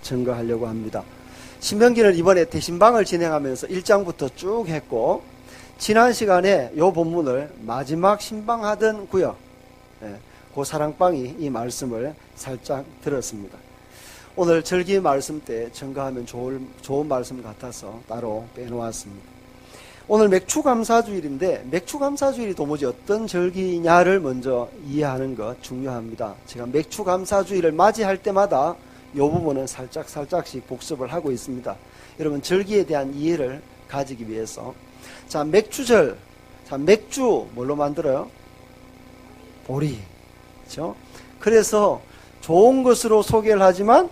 증거하려고 합니다. 신명기는 이번에 대신방을 진행하면서 1장부터 쭉 했고, 지난 시간에 이 본문을 마지막 신방하던 구역, 그 사랑방이 이 말씀을 살짝 들었습니다. 오늘 절기 말씀 때 증거하면 좋은 말씀 같아서 따로 빼놓았습니다. 오늘 맥추감사주일인데, 맥추감사주일이 도무지 어떤 절기냐를 먼저 이해하는 것 중요합니다. 제가 맥추감사주일을 맞이할 때마다 이 부분은 살짝씩 복습을 하고 있습니다. 여러분, 절기에 대한 이해를 가지기 위해서. 자, 맥추절. 자, 맥주 뭘로 만들어요? 보리. 그렇죠? 그래서 좋은 것으로 소개를 하지만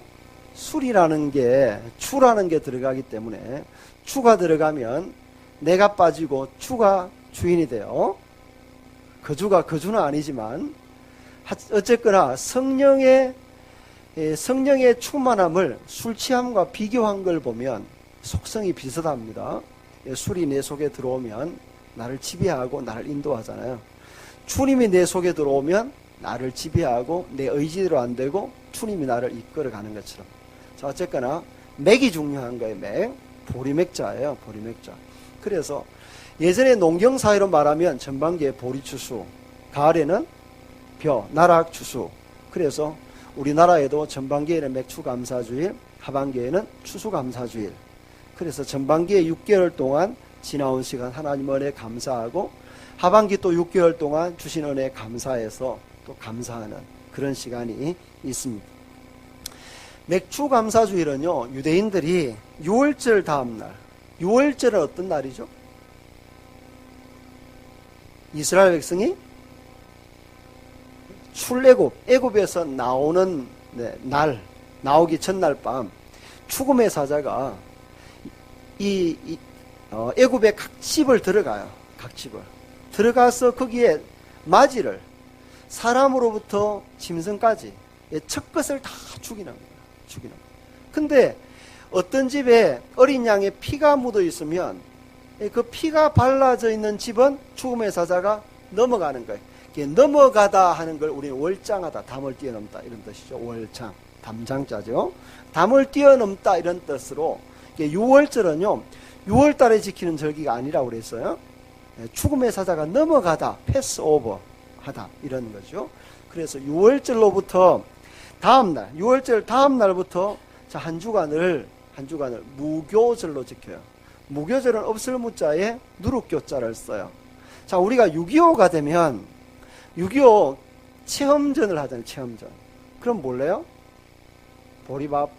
술이라는 게, 추라는 게 들어가기 때문에, 추가 들어가면 내가 빠지고 추가 주인이 돼요. 거주가 거주는 아니지만, 어쨌거나 성령의 충만함을 술 취함과 비교한 걸 보면 속성이 비슷합니다. 술이 내 속에 들어오면 나를 지배하고 나를 인도하잖아요. 주님이 내 속에 들어오면 나를 지배하고 내 의지대로 안 되고 주님이 나를 이끌어가는 것처럼. 자, 어쨌거나 맥이 중요한 거예요. 맥. 보리맥자예요. 보리맥자. 그래서 예전에 농경사회로 말하면 전반기에 보리추수, 가을에는 벼, 나락추수. 그래서 우리나라에도 전반기에는 맥추감사주일, 하반기에는 추수감사주일. 그래서 전반기에 6개월 동안 지나온 시간 하나님 은혜에 감사하고, 하반기 또 6개월 동안 주신 은혜에 감사해서 또 감사하는 그런 시간이 있습니다. 맥추감사주일은요, 유대인들이 6월절 다음날, 6월절은 어떤 날이죠? 이스라엘 백성이 애굽에서 나오는 날, 나오기 전날 밤, 죽음의 사자가 애굽의 각 집을 들어가요. 각 집을 들어가서 거기에 맞이를, 사람으로부터 짐승까지 첫 것을 다 죽이는 거예요. 근데 어떤 집에 어린 양의 피가 묻어 있으면 그 피가 발라져 있는 집은 죽음의 사자가 넘어가는 거예요. 넘어가다 하는 걸 우리는 월장하다, 담을 뛰어넘다 이런 뜻이죠. 월장, 담장자죠. 담을 뛰어넘다 이런 뜻으로 6월절은요, 6월달에 지키는 절기가 아니라고 그랬어요. 죽음의 사자가 넘어가다, 패스오버 하다 이런 거죠. 그래서 6월절로부터 다음날, 6월절 다음날부터 한 주간을 무교절로 지켜요. 무교절은 없을 무자에 누룩교자를 써요. 자, 우리가 6.25가 되면 6.25 체험전을 하잖아요. 체험전. 그럼 뭘래요? 보리밥,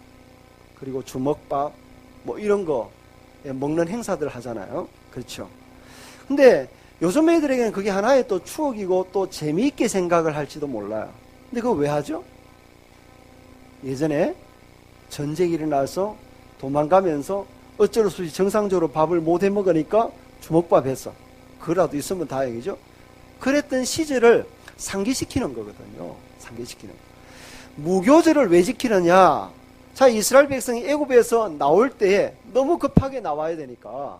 그리고 주먹밥, 뭐 이런 거 먹는 행사들 하잖아요. 그렇죠. 근데 요즘 애들에게는 그게 하나의 또 추억이고 또 재미있게 생각을 할지도 몰라요. 근데 그거 왜 하죠? 예전에 전쟁이 일어나서 도망가면서 어쩔 수 없이 정상적으로 밥을 못 해 먹으니까 주먹밥 했어. 그거라도 있으면 다행이죠. 그랬던 시절을 상기시키는 거거든요. 상기시키는 거. 무교절을 왜 지키느냐? 자, 이스라엘 백성이 애굽에서 나올 때 너무 급하게 나와야 되니까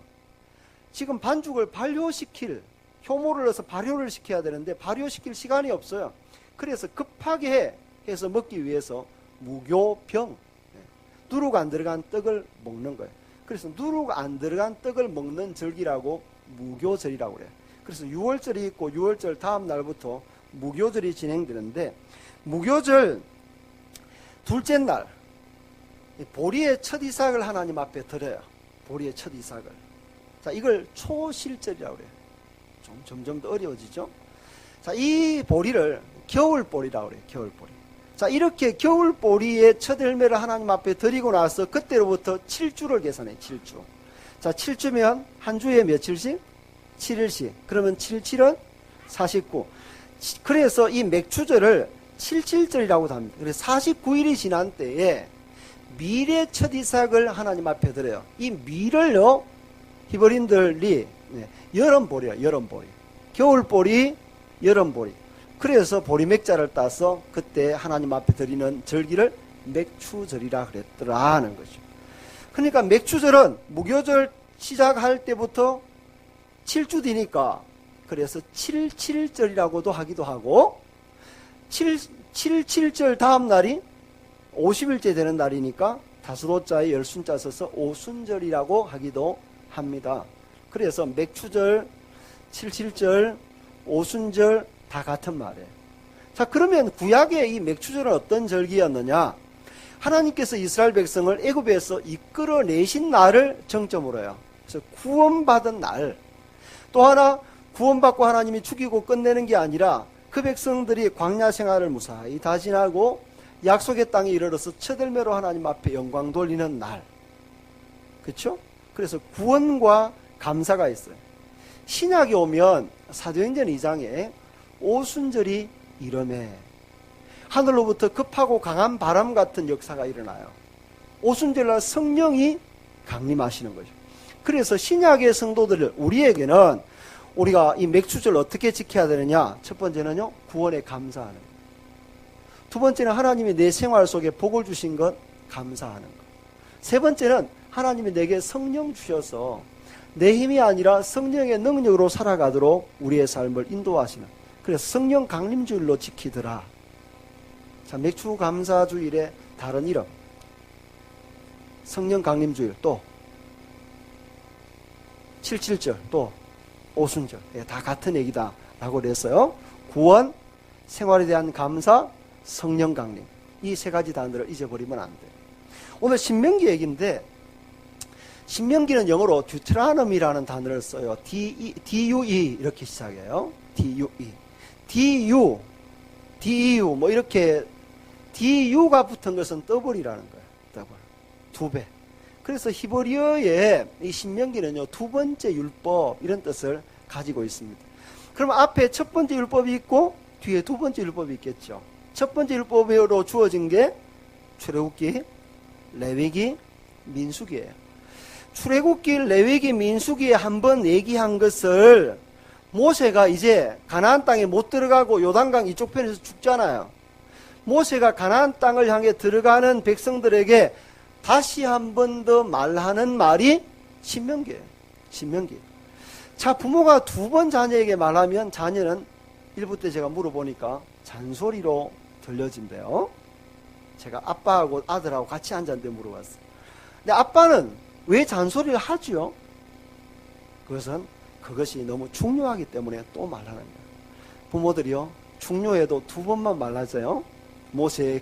지금 반죽을 발효시킬, 효모를 넣어서 발효를 시켜야 되는데 발효시킬 시간이 없어요. 그래서 급하게 해서 먹기 위해서 무교병, 누룩 안 들어간 떡을 먹는 거예요. 그래서 누룩 안 들어간 떡을 먹는 절기라고 무교절이라고 그래요. 그래서 6월절이 있고 6월절 다음 날부터 무교절이 진행되는데, 무교절 둘째 날 보리의 첫 이삭을 하나님 앞에 드려요. 보리의 첫 이삭을. 자, 이걸 초실절이라고 그래요. 좀 점점 더 어려워지죠. 자, 이 보리를 겨울보리라고 그래요. 겨울보리. 자, 이렇게 겨울보리의 첫 열매를 하나님 앞에 드리고 나서 그때로부터 7주를 계산해요. 7주. 자, 7주면 한 주에 며칠씩? 7일씩. 그러면 77은 49. 그래서 이 맥추절을 77절이라고도 합니다. 그래서 49일이 지난 때에 밀의 첫 이삭을 하나님 앞에 드려요. 이 밀을요, 히브리인들이 여름보리야, 여름보리. 겨울보리, 여름보리. 그래서 보리맥자를 따서 그때 하나님 앞에 드리는 절기를 맥추절이라 그랬더라 하는 거죠. 그러니까 맥추절은 무교절 시작할 때부터 7주 뒤니까 그래서 77절이라고도 하기도 하고, 77절 다음 날이 50일째 되는 날이니까 다수도자에 열순자 써서 오순절이라고 하기도 합니다. 그래서 맥추절, 칠칠절, 오순절 다 같은 말이에요. 자, 그러면 구약의 이 맥추절은 어떤 절기였느냐? 하나님께서 이스라엘 백성을 애굽에서 이끌어내신 날을 정점으로 해요. 그래서 구원받은 날. 또 하나 구원받고 하나님이 죽이고 끝내는 게 아니라 그 백성들이 광야 생활을 무사히 다 지나고 약속의 땅에 이르러서 첫 열매로 하나님 앞에 영광 돌리는 날. 그렇죠? 그래서 구원과 감사가 있어요. 신약에 오면 사도행전 2장에 오순절이 이름에 하늘로부터 급하고 강한 바람 같은 역사가 일어나요. 오순절날 성령이 강림하시는 거죠. 그래서 신약의 성도들, 우리에게는 우리가 이 맥추절 어떻게 지켜야 되느냐? 첫 번째는요, 구원에 감사하는 것. 두 번째는 하나님이 내 생활 속에 복을 주신 것 감사하는 것. 세 번째는 하나님이 내게 성령 주셔서 내 힘이 아니라 성령의 능력으로 살아가도록 우리의 삶을 인도하시는, 그래서 성령 강림주일로 지키더라. 자, 맥추 감사주일의 다른 이름, 성령 강림주일, 또 칠칠절, 또 오순절, 다 같은 얘기다 라고 그랬어요. 구원, 생활에 대한 감사, 성령 강림, 이 세 가지 단어를 잊어버리면 안 돼요. 오늘 신명기 얘기인데, 신명기는 영어로 듀트라놈이라는 단어를 써요. D-U-E 이렇게 시작해요. D-U-E. D-U 뭐 이렇게 D-U가 붙은 것은 더블이라는 거예요. 더블. 두 배. 그래서 히브리어의 이 신명기는요, 두 번째 율법 이런 뜻을 가지고 있습니다. 그러면 앞에 첫 번째 율법이 있고 뒤에 두 번째 율법이 있겠죠. 첫 번째 율법으로 주어진 게 출애굽기, 레위기, 민수기예요. 출애굽기, 레위기, 민수기에 한번 얘기한 것을 모세가 이제 가나안 땅에 못 들어가고 요단강 이쪽 편에서 죽잖아요. 모세가 가나안 땅을 향해 들어가는 백성들에게 다시 한 번 더 말하는 말이 신명기예요. 신명기. 자, 부모가 두 번 자녀에게 말하면 자녀는 일부 때 제가 물어보니까 잔소리로 들려진대요. 제가 아빠하고 아들하고 같이 앉았는데 물어봤어요. 근데 아빠는 왜 잔소리를 하지요? 그것이 너무 중요하기 때문에 또 말하는 거예요. 부모들이요, 중요해도 두 번만 말하세요. 모세의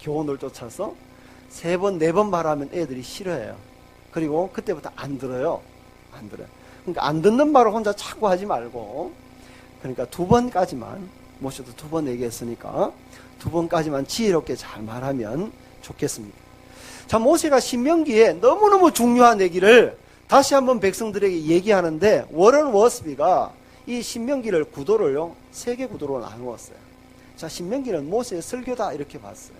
교훈을 쫓아서 세 번, 네 번 말하면 애들이 싫어해요. 그리고 그때부터 안 들어요. 안 들어요. 그러니까 안 듣는 말을 혼자 자꾸 하지 말고, 그러니까 두 번까지만, 모세도 두 번 얘기했으니까 두 번까지만 지혜롭게 잘 말하면 좋겠습니다. 자, 모세가 신명기에 너무너무 중요한 얘기를 다시 한번 백성들에게 얘기하는데, 워런 워스비가 이 신명기를 구도를요, 세 개 구도로 나누었어요. 자, 신명기는 모세의 설교다 이렇게 봤어요.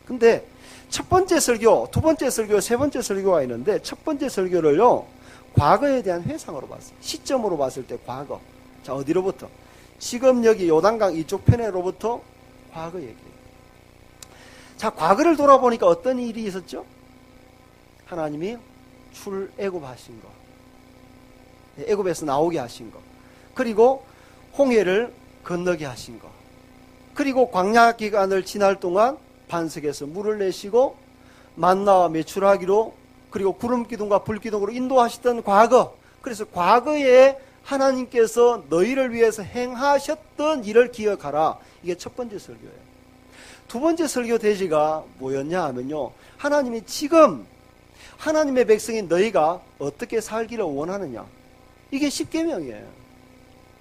근데 첫 번째 설교, 두 번째 설교, 세 번째 설교가 있는데, 첫 번째 설교를요, 과거에 대한 회상으로 봤어요. 시점으로 봤을 때 과거. 자, 어디로부터? 지금 여기 요단강 이쪽 편으로부터 과거 얘기예요. 자, 과거를 돌아보니까 어떤 일이 있었죠? 하나님이 출애굽하신 거, 애굽에서 나오게 하신 거, 그리고 홍해를 건너게 하신 거, 그리고 광야 기간을 지날 동안 반석에서 물을 내시고 만나와 메추라기로, 그리고 구름 기둥과 불 기둥으로 인도하셨던 과거. 그래서 과거에 하나님께서 너희를 위해서 행하셨던 일을 기억하라. 이게 첫 번째 설교예요. 두 번째 설교 대지가 뭐였냐 하면요, 하나님이 지금 하나님의 백성인 너희가 어떻게 살기를 원하느냐, 이게 십계명이에요.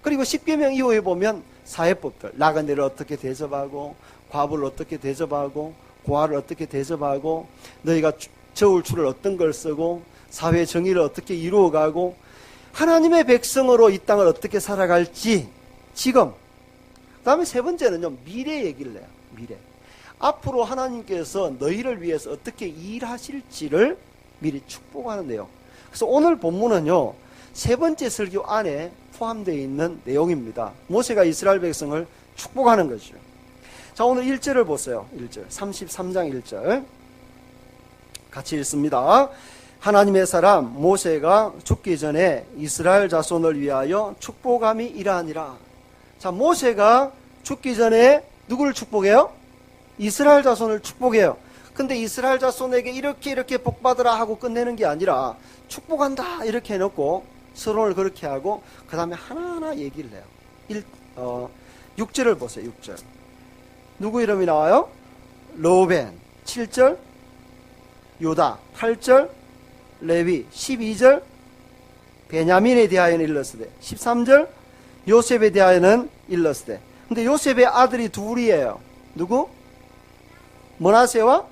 그리고 십계명 이후에 보면 사회법들, 나그네를 어떻게 대접하고, 과부를 어떻게 대접하고, 고아를 어떻게 대접하고, 너희가 저울추를 어떤 걸 쓰고, 사회 정의를 어떻게 이루어가고, 하나님의 백성으로 이 땅을 어떻게 살아갈지 지금. 그 다음에 세 번째는요, 미래 얘기를 해요. 미래. 앞으로 하나님께서 너희를 위해서 어떻게 일하실지를 미리 축복하는 내용. 그래서 오늘 본문은요, 세 번째 설교 안에 포함되어 있는 내용입니다. 모세가 이스라엘 백성을 축복하는 거죠. 자, 오늘 1절을 보세요. 1절. 33장 1절. 같이 읽습니다. 하나님의 사람 모세가 죽기 전에 이스라엘 자손을 위하여 축복함이 이러하니라. 자, 모세가 죽기 전에 누구를 축복해요? 이스라엘 자손을 축복해요. 근데 이스라엘 자손에게 이렇게 복받으라 하고 끝내는 게 아니라 축복한다 이렇게 해놓고 서론을 그렇게 하고 그 다음에 하나하나 얘기를 해요. 6절을 보세요. 6절 누구 이름이 나와요? 르우벤 7절, 유다 8절, 레위 12절, 베냐민에 대하여는 일러스되 13절, 요셉에 대하여는 일러스되. 근데 요셉의 아들이 둘이에요. 누구? 므낫세와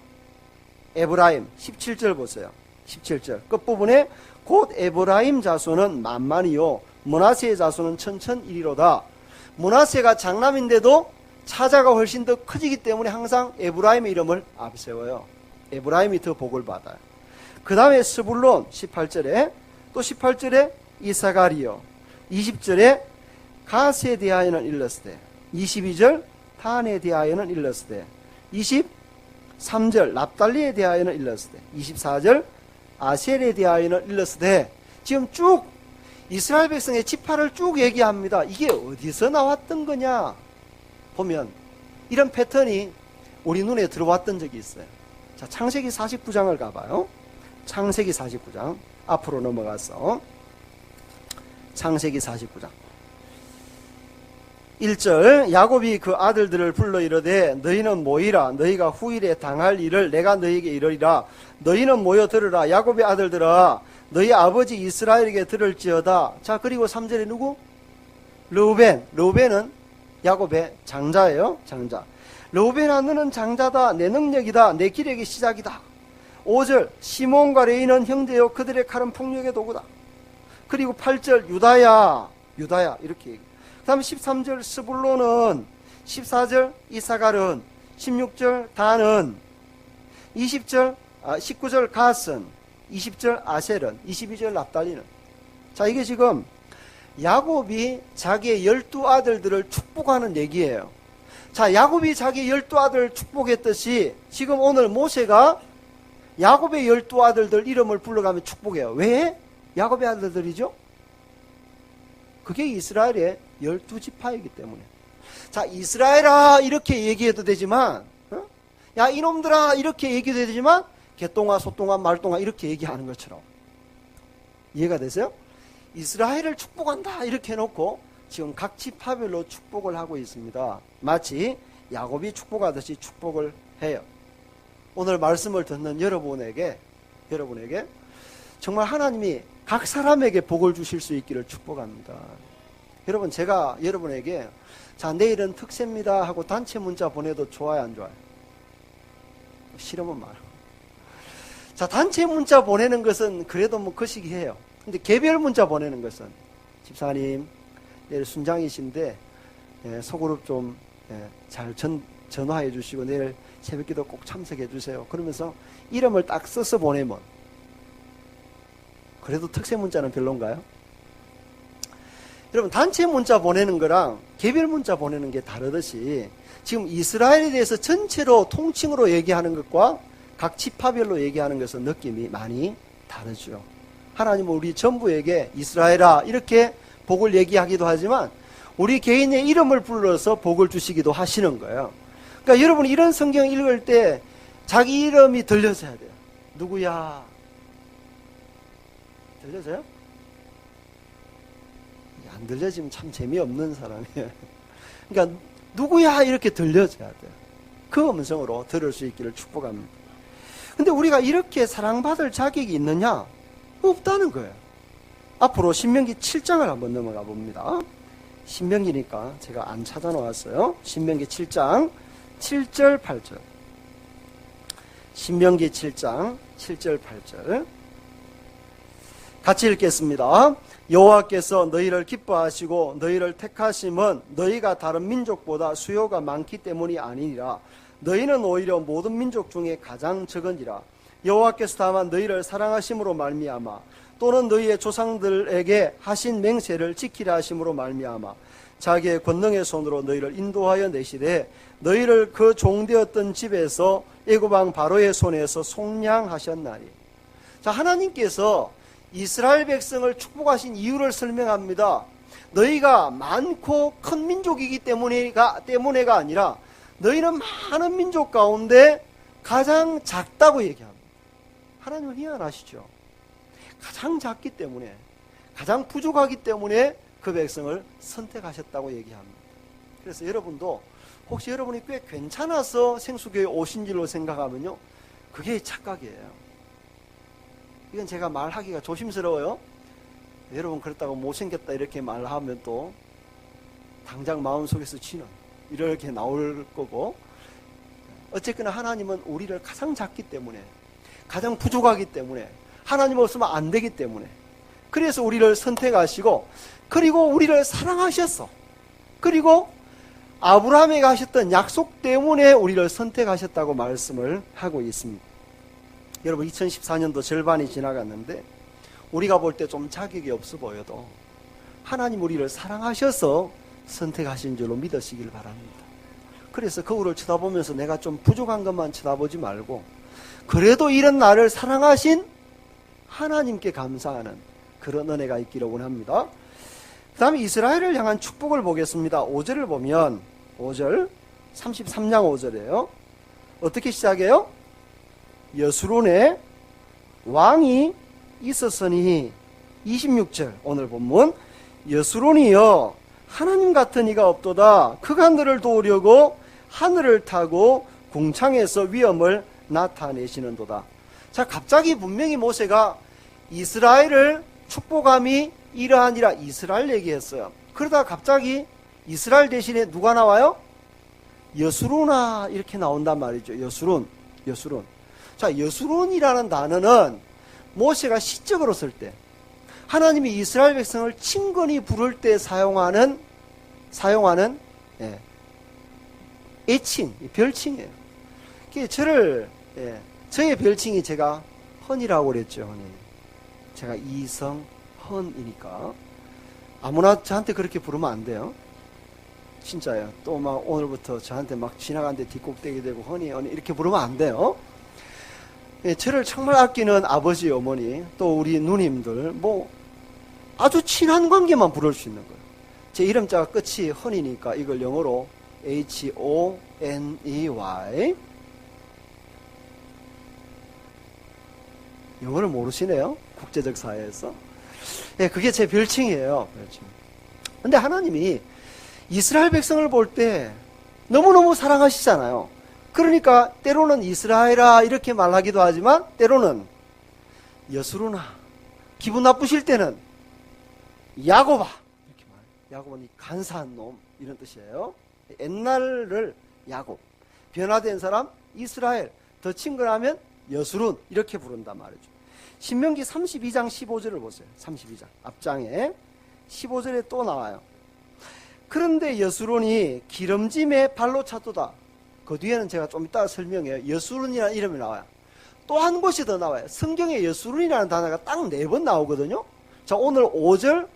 에브라임. 17절 보세요. 17절 끝부분에 곧 에브라임 자손은 만만이요 므낫세의 자손은 천천일이로다. 므낫세가 장남인데도 차자가 훨씬 더 커지기 때문에 항상 에브라임의 이름을 앞세워요. 에브라임이 더 복을 받아요. 그 다음에 스불론 18절에 또 18절에 이사가리요 20절에 가스에 대하여는 일러스되 22절 단에 대하여는 일러스되 23절 납달리에 대하여는 일러스되 24절 아셀에 대하여는 일러스되. 지금 쭉 이스라엘 백성의 지파를 쭉 얘기합니다. 이게 어디서 나왔던 거냐 보면 이런 패턴이 우리 눈에 들어왔던 적이 있어요. 자, 창세기 49장을 가봐요. 창세기 49장 앞으로 넘어가서 창세기 49장 1절 야곱이 그 아들들을 불러 이르되 너희는 모이라. 너희가 후일에 당할 일을 내가 너희에게 이르리라. 너희는 모여 들으라. 야곱의 아들들아 너희 아버지 이스라엘에게 들을지어다. 자, 그리고 3절에 누구? 르우벤. 르우벤은 야곱의 장자예요. 장자. 르우벤아 너는 장자다. 내 능력이다. 내 기력의 시작이다. 5절 시몬과 레이는 형제요 그들의 칼은 폭력의 도구다. 그리고 8절 유다야 이렇게 얘기해요. 그 다음에 13절 스불론은, 14절 이사갈은, 16절 단은, 19절 가스는, 20절 아셀은, 22절 납달리는. 자, 이게 지금 야곱이 자기의 12아들들을 축복하는 얘기예요. 자, 야곱이 자기 12아들을 축복했듯이 지금 오늘 모세가 야곱의 12아들들 이름을 불러가며 축복해요. 왜? 야곱의 아들들이죠? 그게 이스라엘의 12지파이기 때문에. 자, 이스라엘아 이렇게 얘기해도 되지만 야 이놈들아 이렇게 얘기해도 되지만 개똥아 소똥아 말똥아 이렇게 얘기하는 것처럼. 이해가 되세요? 이스라엘을 축복한다 이렇게 해놓고 지금 각 지파별로 축복을 하고 있습니다. 마치 야곱이 축복하듯이 축복을 해요. 오늘 말씀을 듣는 여러분에게 정말 하나님이 각 사람에게 복을 주실 수 있기를 축복합니다. 여러분, 제가 여러분에게 자 내일은 특세입니다 하고 단체 문자 보내도 좋아요 안 좋아요? 싫으면 말고. 자, 단체 문자 보내는 것은 그래도 뭐 거시기 해요. 근데 개별 문자 보내는 것은 집사님 내일 순장이신데 소그룹 좀 잘 전화해 주시고 내일 새벽기도 꼭 참석해 주세요. 그러면서 이름을 딱 써서 보내면 그래도 특세 문자는 별론가요? 여러분, 단체 문자 보내는 거랑 개별 문자 보내는 게 다르듯이 지금 이스라엘에 대해서 전체로 통칭으로 얘기하는 것과 각 지파별로 얘기하는 것은 느낌이 많이 다르죠. 하나님은 우리 전부에게 이스라엘아 이렇게 복을 얘기하기도 하지만 우리 개인의 이름을 불러서 복을 주시기도 하시는 거예요. 그러니까 여러분 이런 성경 읽을 때 자기 이름이 들려져야 돼요. 누구야? 들려져요? 안 들려지면 참 재미없는 사람이에요. 그러니까 누구야 이렇게 들려져야 돼요. 그 음성으로 들을 수 있기를 축복합니다. 근데 우리가 이렇게 사랑받을 자격이 있느냐? 없다는 거예요. 앞으로 신명기 7장을 한번 넘어가 봅니다. 신명기니까 제가 안 찾아놓았어요. 신명기 7장 7절 8절. 신명기 7장 7절 8절 같이 읽겠습니다. 여호와께서 너희를 기뻐하시고 너희를 택하심은 너희가 다른 민족보다 수요가 많기 때문이 아니니라. 너희는 오히려 모든 민족 중에 가장 적으니라. 여호와께서 다만 너희를 사랑하심으로 말미암아 또는 너희의 조상들에게 하신 맹세를 지키려 하심으로 말미암아 자기의 권능의 손으로 너희를 인도하여 내시되 너희를 그 종되었던 집에서 애굽 왕 바로의 손에서 속량하셨나니. 자, 하나님께서 이스라엘 백성을 축복하신 이유를 설명합니다. 너희가 많고 큰 민족이기 때문에가 아니라 너희는 많은 민족 가운데 가장 작다고 얘기합니다. 하나님은 희한하시죠. 가장 작기 때문에, 가장 부족하기 때문에 그 백성을 선택하셨다고 얘기합니다. 그래서 여러분도 혹시 여러분이 꽤 괜찮아서 생수교회에 오신 줄로 생각하면요, 그게 착각이에요. 이건 제가 말하기가 조심스러워요. 여러분 그렇다고 못생겼다 이렇게 말하면 또 당장 마음속에서 치는 이렇게 나올 거고, 어쨌거나 하나님은 우리를 가장 작기 때문에, 가장 부족하기 때문에, 하나님 없으면 안 되기 때문에, 그래서 우리를 선택하시고, 그리고 우리를 사랑하셨어. 그리고 아브라함에게 하셨던 약속 때문에 우리를 선택하셨다고 말씀을 하고 있습니다. 여러분 2014년도 절반이 지나갔는데 우리가 볼 때 좀 자격이 없어 보여도 하나님 우리를 사랑하셔서 선택하신 줄로 믿으시길 바랍니다. 그래서 거울을 쳐다보면서 내가 좀 부족한 것만 쳐다보지 말고, 그래도 이런 나를 사랑하신 하나님께 감사하는 그런 은혜가 있기를 원합니다. 그 다음에 이스라엘을 향한 축복을 보겠습니다. 5절을 보면 5절 33장 5절이에요. 어떻게 시작해요? 여수론에 왕이 있었으니, 26절 오늘 본문, 여수론이여 하나님 같은 이가 없도다. 그가 너를 도우려고 하늘을 타고 궁창에서 위엄을 나타내시는도다. 자, 갑자기 분명히 모세가 이스라엘을 축복함이 이러하니라 이스라엘 얘기했어요. 그러다 갑자기 이스라엘 대신에 누가 나와요? 여수론아 이렇게 나온단 말이죠. 여수론. 자, 여수론이라는 단어는 모세가 시적으로 쓸 때, 하나님이 이스라엘 백성을 친근히 부를 때 사용하는 애칭, 별칭이에요. 저의 별칭이 제가 헌이라고 그랬죠. 헌이. 제가 이성헌이니까 아무나 저한테 그렇게 부르면 안 돼요. 진짜예요. 또 막 오늘부터 저한테 막 지나가는데 뒷꼭대기 대고 헌이 이렇게 부르면 안 돼요. 저를 정말 아끼는 아버지, 어머니, 또 우리 누님들, 뭐 아주 친한 관계만 부를 수 있는 거예요. 제 이름자가 끝이 헌이니까 이걸 영어로 HONEY. 영어를 모르시네요. 국제적 사회에서. 그게 제 별칭이에요. 별칭. 근데 하나님이 이스라엘 백성을 볼 때 너무너무 사랑하시잖아요. 그러니까 때로는 이스라엘아 이렇게 말하기도 하지만 때로는 여수로나, 기분 나쁘실 때는 야곱아 이렇게 말해요. 야곱은 간사한 놈 이런 뜻이에요. 옛날을 야곱, 변화된 사람 이스라엘, 더 친근하면 여수론 이렇게 부른단 말이죠. 신명기 32장 15절을 보세요. 32장 앞장에 15절에 또 나와요. 그런데 여수론이 기름짐에 발로 찼도다. 그 뒤에는 제가 좀 이따가 설명해요. 여수론이라는 이름이 나와요. 또 한 곳이 더 나와요. 성경에 여수론이라는 단어가 딱 4번 나오거든요. 자, 오늘 5절,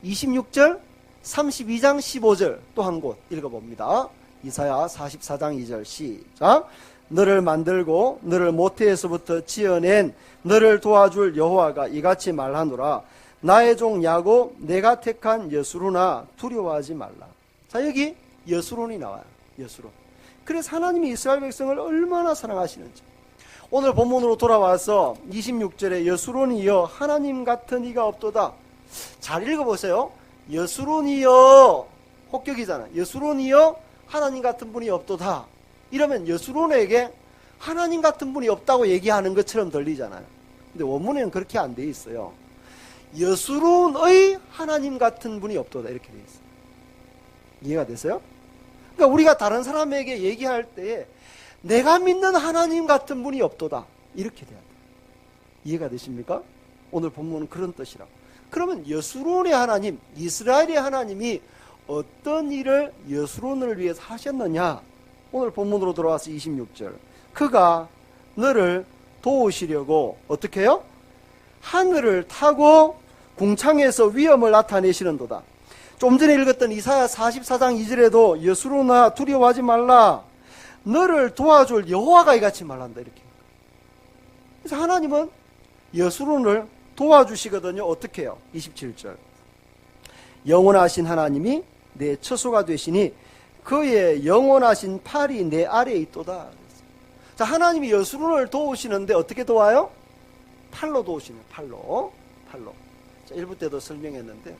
26절, 32장 15절 또 한 곳 읽어봅니다. 이사야 44장 2절 시작. 너를 만들고 너를 모태에서부터 지어낸 너를 도와줄 여호와가 이같이 말하노라. 나의 종 야곱 내가 택한 여수론아 두려워하지 말라. 자, 여기 여수론이 나와요. 여수론. 그래서 하나님이 이스라엘 백성을 얼마나 사랑하시는지 오늘 본문으로 돌아와서 26절에 여수론이여 하나님 같은 이가 없도다. 잘 읽어보세요. 여수론이여, 혹격이잖아요. 여수론이여 하나님 같은 분이 없도다. 이러면 여수론에게 하나님 같은 분이 없다고 얘기하는 것처럼 들리잖아요. 근데 원문에는 그렇게 안 돼 있어요. 여수론의 하나님 같은 분이 없도다 이렇게 돼 있어요. 이해가 되세요? 그러니까 우리가 다른 사람에게 얘기할 때에 내가 믿는 하나님 같은 분이 없도다 이렇게 돼야 돼요. 이해가 되십니까? 오늘 본문은 그런 뜻이라고. 그러면 여수론의 하나님, 이스라엘의 하나님이 어떤 일을 여수론을 위해서 하셨느냐? 오늘 본문으로 돌아와서 26절. 그가 너를 도우시려고 어떻게 해요? 하늘을 타고 궁창에서 위엄을 나타내시는도다. 좀 전에 읽었던 이사야 44장 2절에도 여수론아 두려워하지 말라. 너를 도와줄 여호와가 이같이 말한다 이렇게. 그래서 하나님은 여수론을 도와주시거든요. 어떻게 해요? 27절. 영원하신 하나님이 내 처소가 되시니 그의 영원하신 팔이 내 아래에 있도다. 자, 하나님이 여수론을 도우시는데 어떻게 도와요? 팔로 도우시네요. 팔로. 자, 1부 때도 설명했는데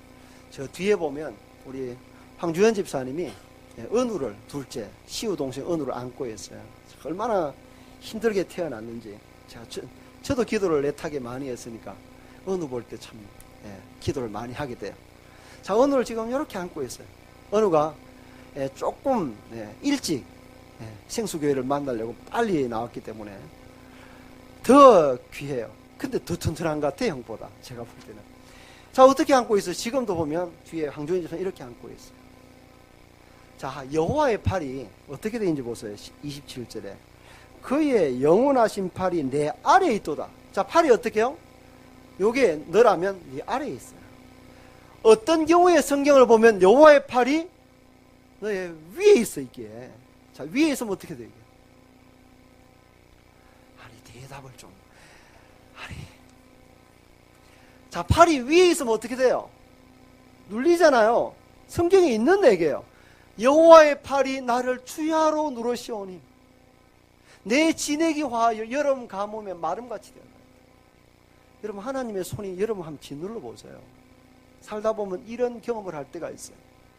저 뒤에 보면 우리 황주현 집사님이 은우를 둘째 시우 동생 은우를 안고 있어요. 얼마나 힘들게 태어났는지 저도 기도를 애타게 많이 했으니까 은우 볼 때 참 기도를 많이 하게 돼요. 자, 은우를 지금 이렇게 안고 있어요. 은우가 조금 일찍 생수교회를 만나려고 빨리 나왔기 때문에 더 귀해요. 근데 더 튼튼한 것 같아요, 형보다. 제가 볼 때는. 자, 어떻게 안고 있어요? 지금도 보면 뒤에 황주현 집사님 이렇게 안고 있어요. 자, 여호와의 팔이 어떻게 되는지 보세요. 27절에 그의 영원하신 팔이 내 아래에 있도다. 자, 팔이 어떻게 해요? 요게 너라면 네 아래에 있어요. 어떤 경우에 성경을 보면 여호와의 팔이 너의 위에 있어 있기에. 자, 위에 있으면 어떻게 되게? 아니, 대답을 좀. 아니. 자, 팔이 위에 있으면 어떻게 돼요? 눌리잖아요. 성경에 있는 얘기예요. 여호와의 팔이 나를 주야로 누르시오니 내 진액이 화하여 여름 가뭄에 마름같이 되어요. 여러분, 하나님의 손이 여러분 한번 짓눌러 보세요. 살다 보면 이런 경험을 할 때가 있어요.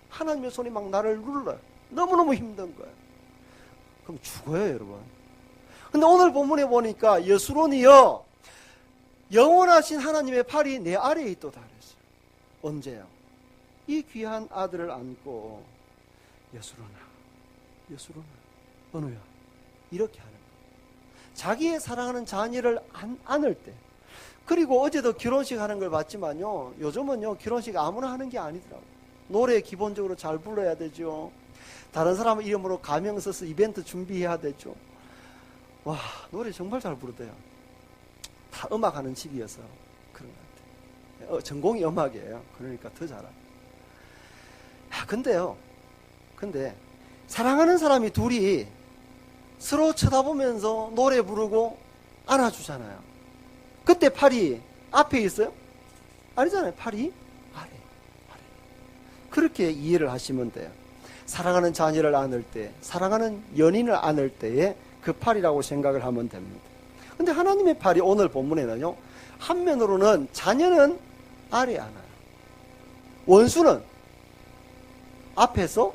하나님의 손이 막 나를 눌러요. 너무너무 힘든 거예요. 그럼 죽어요, 여러분. 근데 오늘 본문에 보니까 여수론이요, 영원하신 하나님의 팔이 내 아래에 있도다 그랬어요. 언제요? 이 귀한 아들을 안고 여수론아, 은우야, 이렇게 하는 거예요. 자기의 사랑하는 자녀를 안을 때. 그리고 어제도 결혼식 하는 걸 봤지만요, 요즘은요 결혼식 아무나 하는 게 아니더라고요. 노래 기본적으로 잘 불러야 되죠. 다른 사람 이름으로 가명 써서 이벤트 준비해야 되죠. 와, 노래 정말 잘 부르대요. 다 음악하는 집이어서 그런 것 같아요. 전공이 음악이에요. 그러니까 더 잘하고. 근데 사랑하는 사람이 둘이 서로 쳐다보면서 노래 부르고 안아주잖아요. 그때 팔이 앞에 있어요? 아니잖아요. 팔이 아래. 그렇게 이해를 하시면 돼요. 사랑하는 자녀를 안을 때, 사랑하는 연인을 안을 때에 그 팔이라고 생각을 하면 됩니다. 근데 하나님의 팔이 오늘 본문에는요, 한면으로는 자녀는 아래 안아요. 원수는 앞에서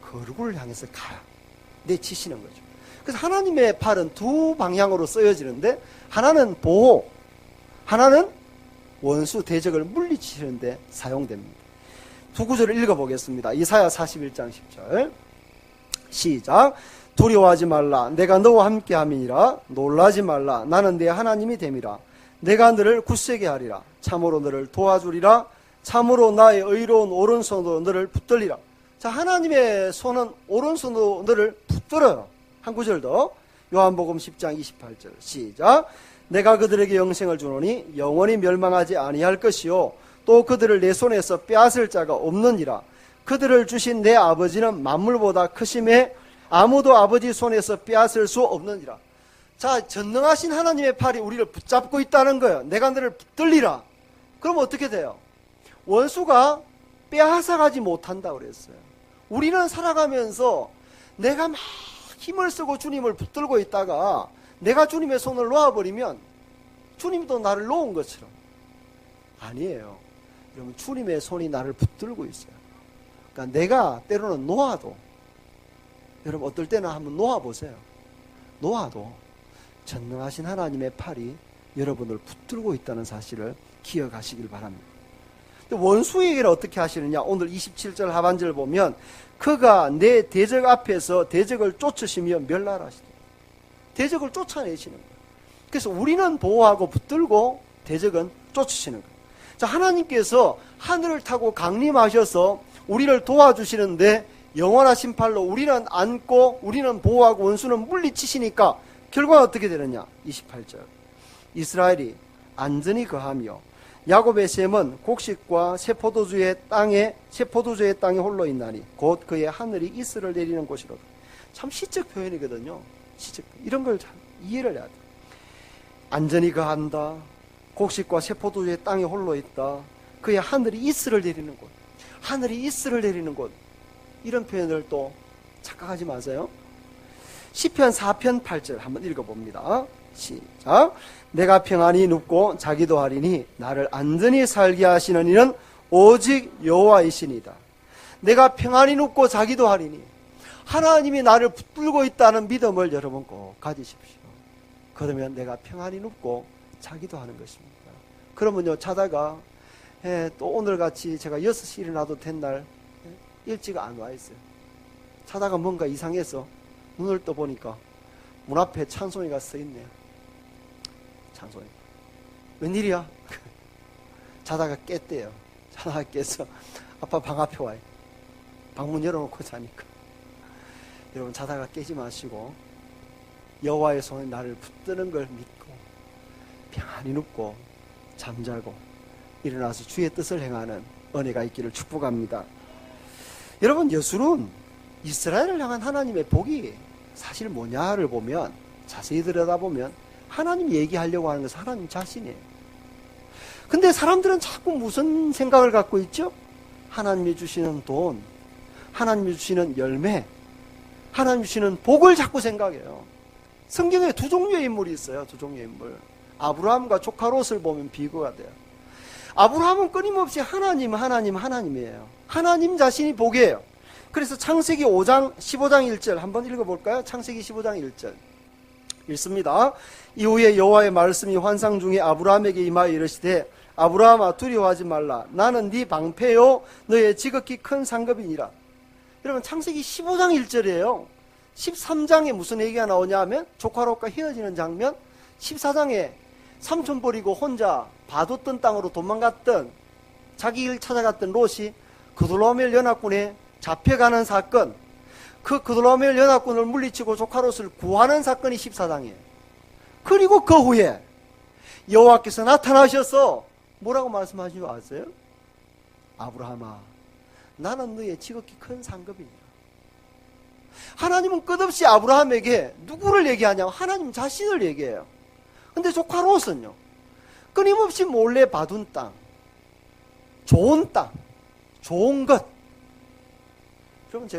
그 얼굴을 향해서 가요. 내치시는 거죠. 그래서 하나님의 팔은 두 방향으로 쓰여지는데, 하나는 보호, 하나는 원수 대적을 물리치는데 사용됩니다. 두 구절을 읽어보겠습니다. 이사야 41장 10절 시작. 두려워하지 말라. 내가 너와 함께함이니라. 놀라지 말라. 나는 내 하나님이 됨이라. 내가 너를 굳세게 하리라. 참으로 너를 도와주리라. 참으로 나의 의로운 오른손으로 너를 붙들리라. 자, 하나님의 손은 오른손으로 너를 붙들어요. 한 구절 더. 요한복음 10장 28절 시작. 내가 그들에게 영생을 주노니 영원히 멸망하지 아니할 것이요 또 그들을 내 손에서 빼앗을 자가 없느니라. 그들을 주신 내 아버지는 만물보다 크심에 아무도 아버지 손에서 빼앗을 수 없느니라. 자, 전능하신 하나님의 팔이 우리를 붙잡고 있다는 거예요. 내가 너를 붙들리라. 그럼 어떻게 돼요? 원수가 빼앗아가지 못한다고 그랬어요. 우리는 살아가면서 내가 막 힘을 쓰고 주님을 붙들고 있다가 내가 주님의 손을 놓아버리면 주님도 나를 놓은 것처럼. 아니에요. 여러분, 주님의 손이 나를 붙들고 있어요. 그러니까 내가 때로는 놓아도, 여러분 어떨 때는 한번 놓아보세요. 놓아도 전능하신 하나님의 팔이 여러분을 붙들고 있다는 사실을 기억하시길 바랍니다. 원수에게는 어떻게 하시느냐? 오늘 27절 하반절 보면 그가 내 대적 앞에서 대적을 쫓으시며 멸날하시다. 대적을 쫓아내시는 거예요. 그래서 우리는 보호하고 붙들고 대적은 쫓으시는 거예요. 자, 하나님께서 하늘을 타고 강림하셔서 우리를 도와주시는데 영원하신 팔로 우리는 안고 우리는 보호하고 원수는 물리치시니까 결과가 어떻게 되느냐? 28절 이스라엘이 안전히 거하며 야곱의 셈은 곡식과 새 포도주의 땅에 홀로 있나니 곧 그의 하늘이 이슬을 내리는 곳이로다. 참 시적 표현이거든요. 시적 이런 걸 잘 이해를 해야 돼. 안전히 거한다. 곡식과 새 포도주의 땅에 홀로 있다. 그의 하늘이 이슬을 내리는 곳. 하늘이 이슬을 내리는 곳. 이런 표현을 또 착각하지 마세요. 시편 4편 8절 한번 읽어봅니다. 시작. 내가 평안히 눕고 자기도 하리니 나를 안전히 살게 하시는 이는 오직 여호와이시니이다. 내가 평안히 눕고 자기도 하리니, 하나님이 나를 붙들고 있다는 믿음을 여러분 꼭 가지십시오. 그러면 내가 평안히 눕고 자기도 하는 것입니다. 그러면요, 자다가 또 오늘같이 제가 6시 일어나도 된 날 일찍 안 와 있어요. 자다가 뭔가 이상해서 눈을 떠보니까 문 앞에 찬송이가 서 있네요. 찬송이. 웬일이야? 자다가 깼대요. 자다가 깨서 아빠 방 앞에 와요. 방문 열어놓고 자니까. 여러분, 자다가 깨지 마시고 여호와의 손이 나를 붙드는 걸 믿고 평안히 눕고 잠자고 일어나서 주의 뜻을 행하는 은혜가 있기를 축복합니다. 여러분, 여술은 이스라엘을 향한 하나님의 복이 사실 뭐냐를 보면, 자세히 들여다보면 하나님 얘기하려고 하는 것은 하나님 자신이에요. 근데 사람들은 자꾸 무슨 생각을 갖고 있죠? 하나님이 주시는 돈, 하나님이 주시는 열매, 하나님이 주시는 복을 자꾸 생각해요. 성경에 두 종류의 인물이 있어요. 두 종류의 인물. 아브라함과 조카 롯을 보면 비교가 돼요. 아브라함은 끊임없이 하나님이에요. 하나님 자신이 복이에요. 그래서 창세기 5장 15장 1절 한번 읽어볼까요? 창세기 15장 1절 읽습니다. 이후에 여호와의 말씀이 환상 중에 아브라함에게 임하여 이르시되 아브라함아 두려워하지 말라. 나는 네 방패요 너의 지극히 큰 상급이니라. 여러분, 창세기 15장 1절이에요. 13장에 무슨 얘기가 나오냐 하면 조카 롯과 헤어지는 장면, 14장에 삼촌 버리고 혼자 봐뒀던 땅으로 도망갔던, 자기 일 찾아갔던 롯이 그돌라오멜 연합군에 잡혀가는 사건, 그 그돌라오멜 연합군을 물리치고 조카 롯을 구하는 사건이 14장이에요. 그리고 그 후에 여호와께서 나타나셔서 뭐라고 말씀하신 줄 아세요? 아브라함아, 나는 너의 지극히 큰 상급이니라. 하나님은 끝없이 아브라함에게 누구를 얘기하냐고? 하나님 자신을 얘기해요. 근데 조카 롯은요, 끊임없이 몰래 봐둔 땅, 좋은 땅, 좋은 것. 여러분,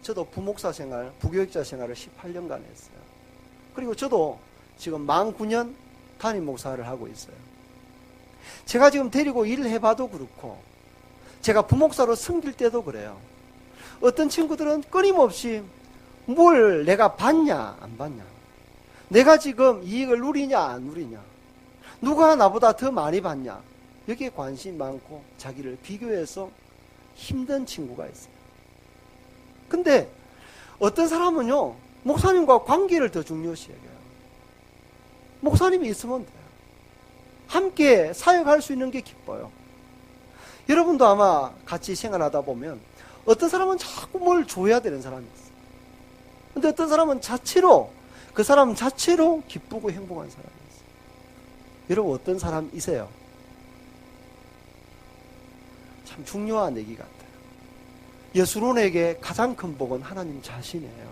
저도 부목사 생활, 부교육자 생활을 18년간 했어요. 그리고 저도 지금 만 9년 담임 목사를 하고 있어요. 제가 지금 데리고 일을 해봐도 그렇고, 제가 부목사로 섬길 때도 그래요. 어떤 친구들은 끊임없이 뭘 내가 받냐 안 받냐, 내가 지금 이익을 누리냐 안 누리냐, 누가 나보다 더 많이 받냐, 여기에 관심이 많고 자기를 비교해서 힘든 친구가 있어요. 근데 어떤 사람은요, 목사님과 관계를 더 중요시 여겨요. 목사님이 있으면 돼요. 함께 사역할 수 있는 게 기뻐요. 여러분도 아마 같이 생활하다 보면 어떤 사람은 자꾸 뭘 줘야 되는 사람이 있어요. 근데 어떤 사람은 그 사람 자체로 기쁘고 행복한 사람이 있어요. 여러분, 어떤 사람이세요? 참 중요한 얘기 같아요. 여수론에게 가장 큰 복은 하나님 자신이에요.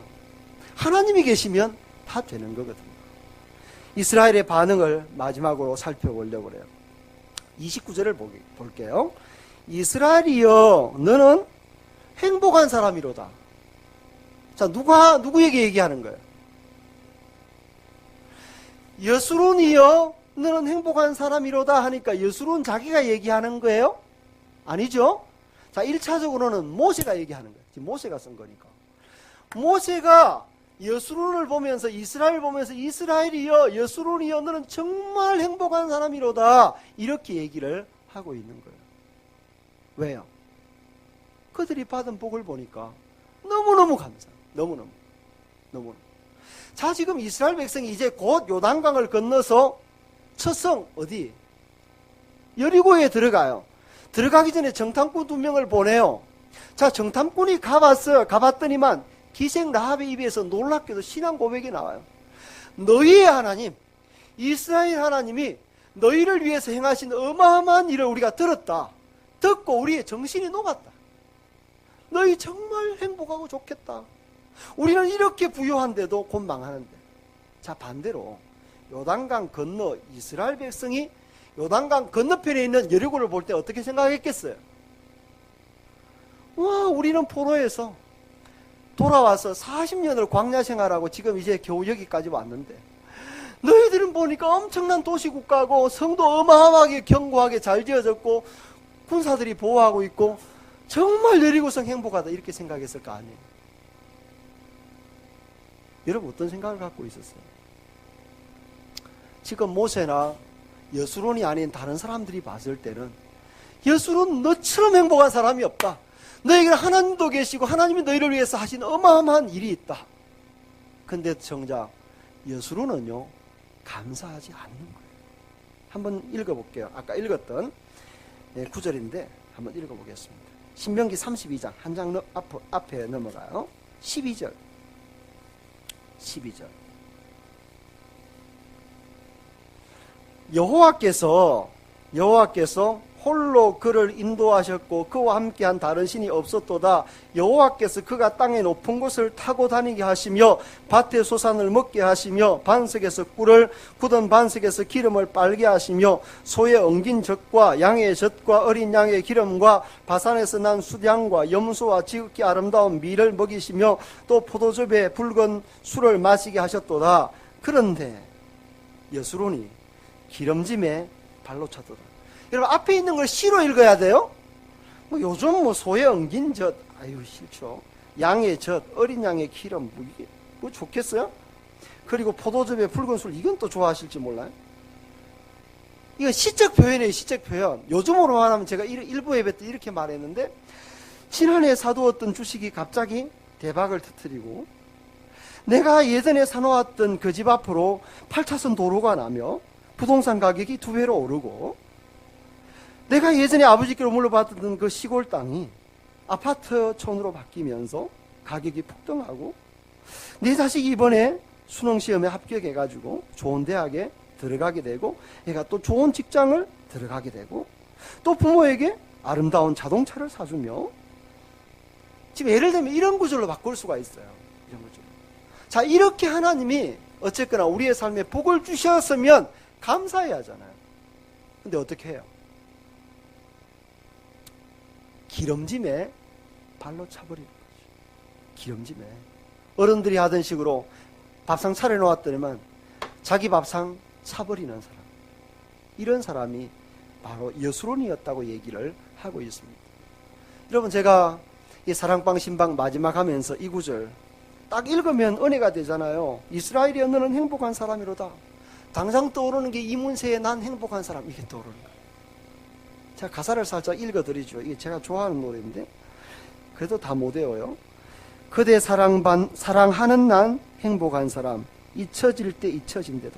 하나님이 계시면 다 되는 거거든요. 이스라엘의 반응을 마지막으로 살펴보려고 그래요. 29절을 볼게요. 이스라엘이여, 너는 행복한 사람이로다. 자, 누구에게 얘기하는 거예요? 여수론이여, 너는 행복한 사람이로다 하니까 여수론 자기가 얘기하는 거예요? 아니죠? 자, 1차적으로는 모세가 얘기하는 거예요. 지금 모세가 쓴 거니까. 모세가 여수론을 보면서, 이스라엘 보면서 이스라엘이여, 여수론이여, 너는 정말 행복한 사람이로다, 이렇게 얘기를 하고 있는 거예요. 왜요? 그들이 받은 복을 보니까 너무너무 감사해요. 너무너무. 자, 지금 이스라엘 백성이 이제 곧 요단강을 건너서 첫 성 어디? 여리고에 들어가요. 들어가기 전에 정탐꾼 2명을 보내요. 자, 정탐꾼이 가봤더니만 기생 라합의 입에서 놀랍게도 신앙 고백이 나와요. 너희의 하나님, 이스라엘 하나님이 너희를 위해서 행하신 어마어마한 일을 우리가 들었다. 듣고 우리의 정신이 녹았다. 너희 정말 행복하고 좋겠다. 우리는 이렇게 부유한데도 곧 망하는데. 자, 반대로 요단강 건너 이스라엘 백성이 요단강 건너편에 있는 여리고를 볼 때 어떻게 생각했겠어요? 와, 우리는 포로에서 돌아와서 40년을 광야 생활하고 지금 이제 겨우 여기까지 왔는데 너희들은 보니까 엄청난 도시국가고 성도 어마어마하게 견고하게 잘 지어졌고 군사들이 보호하고 있고 정말 여리고성 행복하다 이렇게 생각했을 거 아니에요. 여러분 어떤 생각을 갖고 있었어요? 지금 모세나 여수론이 아닌 다른 사람들이 봤을 때는 여수론 너처럼 행복한 사람이 없다. 너에게는 하나님도 계시고 하나님이 너희를 위해서 하신 어마어마한 일이 있다. 근데 정작 여수론은요 감사하지 않는 거예요. 한번 읽어볼게요. 아까 읽었던 구절인데 한번 읽어보겠습니다. 신명기 32장 한 장 앞에 넘어가요. 12절 여호와께서 홀로 그를 인도하셨고 그와 함께한 다른 신이 없었도다. 여호와께서 그가 땅의 높은 곳을 타고 다니게 하시며 밭의 소산을 먹게 하시며 반석에서 꿀을 굳은 반석에서 기름을 빨게 하시며 소의 엉긴 젖과 양의 젖과 어린 양의 기름과 바산에서 난 수량과 염소와 지극히 아름다운 밀을 먹이시며 또 포도즙에 붉은 술을 마시게 하셨도다. 그런데 여수론이 기름짐에 발로 차도다. 여러분 앞에 있는 걸 시로 읽어야 돼요. 요즘 소의 엉긴 젖 아유 싫죠. 양의 젖, 어린 양의 기름 이게 좋겠어요? 그리고 포도즙에 붉은 술 이건 또 좋아하실지 몰라요. 이건 시적 표현이에요. 시적 표현. 요즘으로 말하면 제가 일부 예배 때 이렇게 말했는데 지난해 사두었던 주식이 갑자기 대박을 터뜨리고 내가 예전에 사놓았던 그 집 앞으로 8차선 도로가 나며 부동산 가격이 2배로 오르고 내가 예전에 아버지께로 물려받았던 그 시골 땅이 아파트촌으로 바뀌면서 가격이 폭등하고 내 자식이 이번에 수능시험에 합격해가지고 좋은 대학에 들어가게 되고 얘가 또 좋은 직장을 들어가게 되고 또 부모에게 아름다운 자동차를 사주며 지금 예를 들면 이런 구절로 바꿀 수가 있어요. 이런 구절. 자, 이렇게 하나님이 어쨌거나 우리의 삶에 복을 주셨으면 감사해야 하잖아요. 근데 어떻게 해요? 기름짐에 발로 차버리는 거죠. 기름짐에. 어른들이 하던 식으로 밥상 차려놓았더니만 자기 밥상 차버리는 사람. 이런 사람이 바로 여수론이었다고 얘기를 하고 있습니다. 여러분 제가 이 사랑방 신방 마지막 하면서 이 구절 딱 읽으면 은혜가 되잖아요. 이스라엘이여 너는 행복한 사람이로다. 당장 떠오르는 게 이문세의 난 행복한 사람 이게 떠오르는 거예요. 제가 가사를 살짝 읽어드리죠. 이게 제가 좋아하는 노래인데 그래도 다 못 외워요. 그대 사랑하는 난 행복한 사람 잊혀질 때 잊혀진대도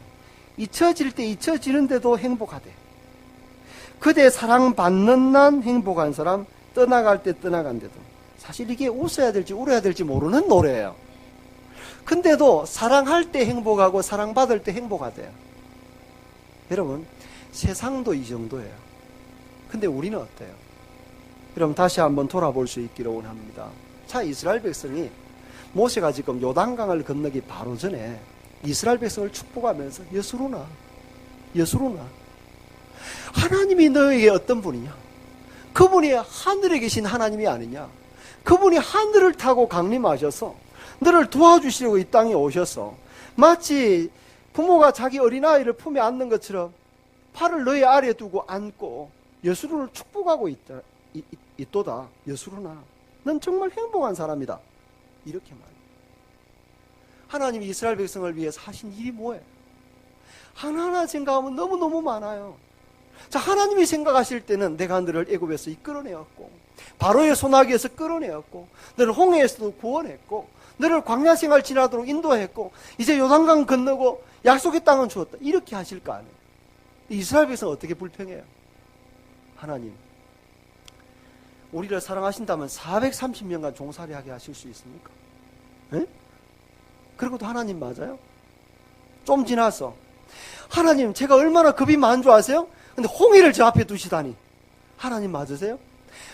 잊혀질 때 잊혀지는데도 행복하대. 그대 사랑받는 난 행복한 사람 떠나갈 때 떠나간대도. 사실 이게 웃어야 될지 울어야 될지 모르는 노래예요. 근데도 사랑할 때 행복하고 사랑받을 때 행복하대요. 여러분 세상도 이 정도예요. 근데 우리는 어때요? 여러분 다시 한번 돌아볼 수 있기를 원합니다. 자, 이스라엘 백성이 모세가 지금 요단강을 건너기 바로 전에 이스라엘 백성을 축복하면서 여수로나 하나님이 너에게 어떤 분이냐? 그분이 하늘에 계신 하나님이 아니냐? 그분이 하늘을 타고 강림하셔서 너를 도와주시려고 이 땅에 오셔서 마치 부모가 자기 어린아이를 품에 안는 것처럼 팔을 너의 아래에 두고 안고 여수론을 축복하고 있도다. 여수로나 넌 정말 행복한 사람이다. 이렇게 말해요. 하나님이 이스라엘 백성을 위해서 하신 일이 뭐예요? 하나하나 생각하면 너무너무 많아요. 자, 하나님이 생각하실 때는 내가 너를 애굽에서 이끌어내었고 바로의 손아귀에서 끌어내었고 너를 홍해에서도 구원했고 너를 광야 생활 지나도록 인도했고 이제 요단강 건너고 약속의 땅은 주었다. 이렇게 하실 거 아니에요. 이스라엘 백성은 어떻게 불평해요? 하나님, 우리를 사랑하신다면 430년간 종살이 하게 하실 수 있습니까? 에? 그리고도 하나님 맞아요? 좀 지나서 하나님 제가 얼마나 겁이 많은 줄 아세요? 근데 홍해를 저 앞에 두시다니 하나님 맞으세요?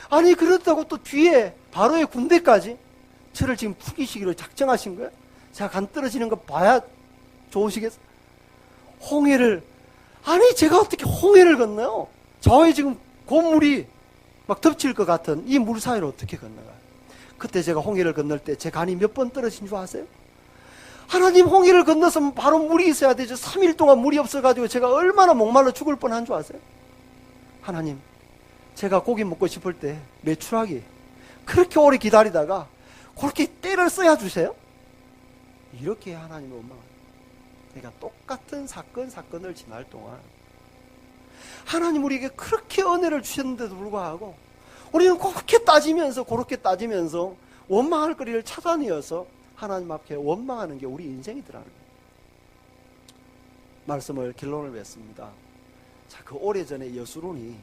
아니 그렇다고 또 뒤에 바로의 군대까지 저를 지금 죽이시기로 작정하신 거예요? 제가 간 떨어지는 거 봐야 좋으시겠어요? 홍해를 아니 제가 어떻게 홍해를 건너요? 저의 지금 고물이 막 덮칠 것 같은 이 물 사이를 어떻게 건너가요? 그때 제가 홍해를 건널 때 제 간이 몇 번 떨어진 줄 아세요? 하나님, 홍해를 건너서 바로 물이 있어야 되죠. 3일 동안 물이 없어가지고 제가 얼마나 목말라 죽을 뻔한 줄 아세요? 하나님, 제가 고기 먹고 싶을 때 메추라기 그렇게 오래 기다리다가 그렇게 때를 써야 주세요? 이렇게 하나님은 원망합니다. 그러니까 똑같은 사건을 지날 동안 하나님 우리에게 그렇게 은혜를 주셨는데도 불구하고 우리는 그렇게 따지면서 원망할 거리를 찾아내어서 하나님 앞에 원망하는 게 우리 인생이더라는 거예요. 말씀을 결론을 맺습니다. 자, 그 오래전의 여수론이,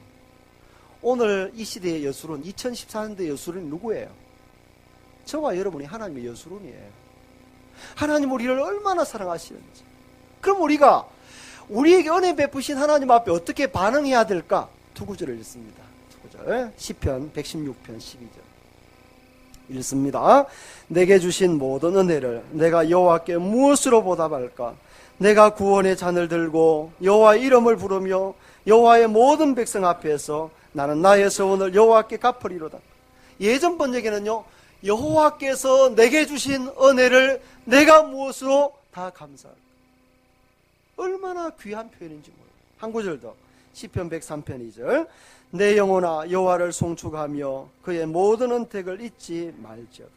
오늘 이 시대의 여수론, 2014년도의 여수론이 누구예요? 저와 여러분이 하나님의 여수론이에요. 하나님 우리를 얼마나 사랑하시는지. 그럼 우리에게 은혜 베푸신 하나님 앞에 어떻게 반응해야 될까? 두 구절을 읽습니다. 두 구절. 시편 116편 12절. 읽습니다. 내게 주신 모든 은혜를 내가 여호와께 무엇으로 보답할까? 내가 구원의 잔을 들고 여호와의 이름을 부르며 여호와의 모든 백성 앞에서 나는 나의 서원을 여호와께 갚으리로다. 예전 번역에는요, 여호와께서 내게 주신 은혜를 내가 무엇으로 다 감사할까? 얼마나 귀한 표현인지 몰라요. 한 구절 더. 시편 103편 2절. 내 영혼아 여호와를 송축하며 그의 모든 은택을 잊지 말지어다.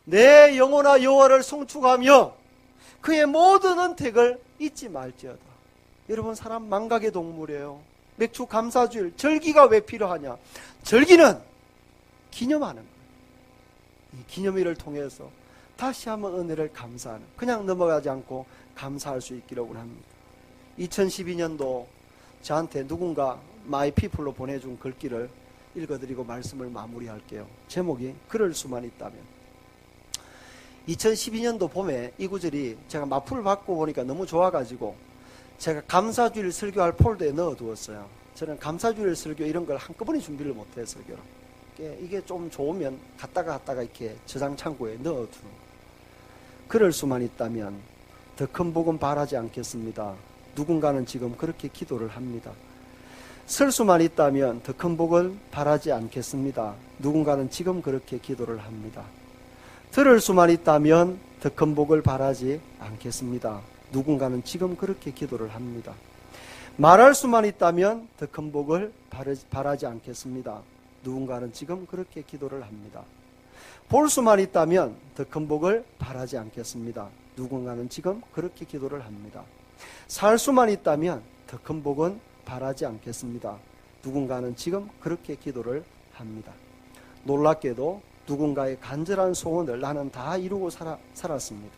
내 영혼아 여호와를 송축하며 그의 모든 은택을 잊지 말지어다. 여러분, 사람 망각의 동물이에요. 맥주 감사주일, 절기가 왜 필요하냐? 절기는 기념하는 거예요. 이 기념일을 통해서 다시 한번 은혜를 감사하는, 그냥 넘어가지 않고 감사할 수 있기를 원합니다. 2012년도 저한테 누군가 마이피플로 보내준 글귀를 읽어드리고 말씀을 마무리할게요. 제목이 그럴 수만 있다면. 2012년도 봄에 이 구절이 제가 마풀을 받고 보니까 너무 좋아가지고 제가 감사주일 설교할 폴더에 넣어두었어요. 저는 감사주일 설교 이런 걸 한꺼번에 준비를 못해요, 설교를. 이게 좀 좋으면 갔다가 이렇게 저장 창고에 넣어두는 거예요. 그럴 수만 있다면 더 큰 복은 바라지 않겠습니다. 누군가는 지금 그렇게 기도를 합니다. 설 수만 있다면 더 큰 복을 바라지 않겠습니다. 누군가는 지금 그렇게 기도를 합니다. 들을 수만 있다면 더 큰 복을 바라지 않겠습니다. 누군가는 지금 그렇게 기도를 합니다. 말할 수만 있다면 더 큰 복을 바라지 않겠습니다. 누군가는 지금 그렇게 기도를 합니다. 볼 수만 있다면 더 큰 복을 바라지 않겠습니다. 누군가는 지금 그렇게 기도를 합니다. 살 수만 있다면 더 큰 복은 바라지 않겠습니다. 누군가는 지금 그렇게 기도를 합니다. 놀랍게도 누군가의 간절한 소원을 나는 다 이루고 살았습니다.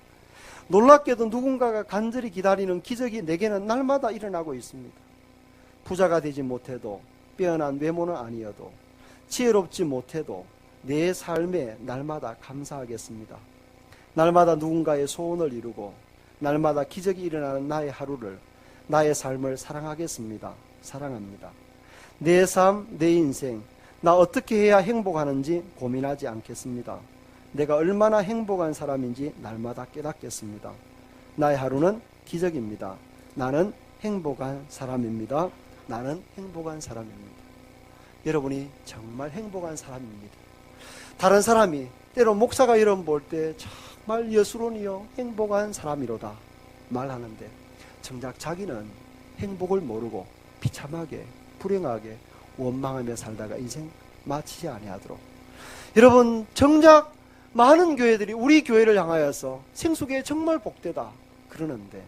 놀랍게도 누군가가 간절히 기다리는 기적이 내게는 날마다 일어나고 있습니다. 부자가 되지 못해도, 빼어난 외모는 아니어도, 지혜롭지 못해도 내 삶에 날마다 감사하겠습니다. 날마다 누군가의 소원을 이루고 날마다 기적이 일어나는 나의 하루를, 나의 삶을 사랑하겠습니다. 사랑합니다. 내 삶, 내 인생, 나 어떻게 해야 행복하는지 고민하지 않겠습니다. 내가 얼마나 행복한 사람인지 날마다 깨닫겠습니다. 나의 하루는 기적입니다. 나는 행복한 사람입니다. 나는 행복한 사람입니다. 여러분이 정말 행복한 사람입니다. 다른 사람이 때로 목사가 이런 볼 때 정말 여수론이요 행복한 사람이로다 말하는데 정작 자기는 행복을 모르고 비참하게 불행하게 원망하며 살다가 인생 마치지 아니하도록, 여러분 정작 많은 교회들이 우리 교회를 향하여서 생수교회 정말 복되다 그러는데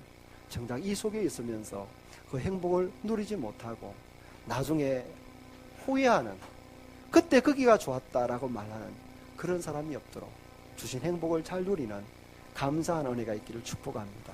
정작 이 속에 있으면서 그 행복을 누리지 못하고 나중에 후회하는, 그때 거기가 좋았다라고 말하는 그런 사람이 없도록 주신 행복을 잘 누리는 감사한 은혜가 있기를 축복합니다.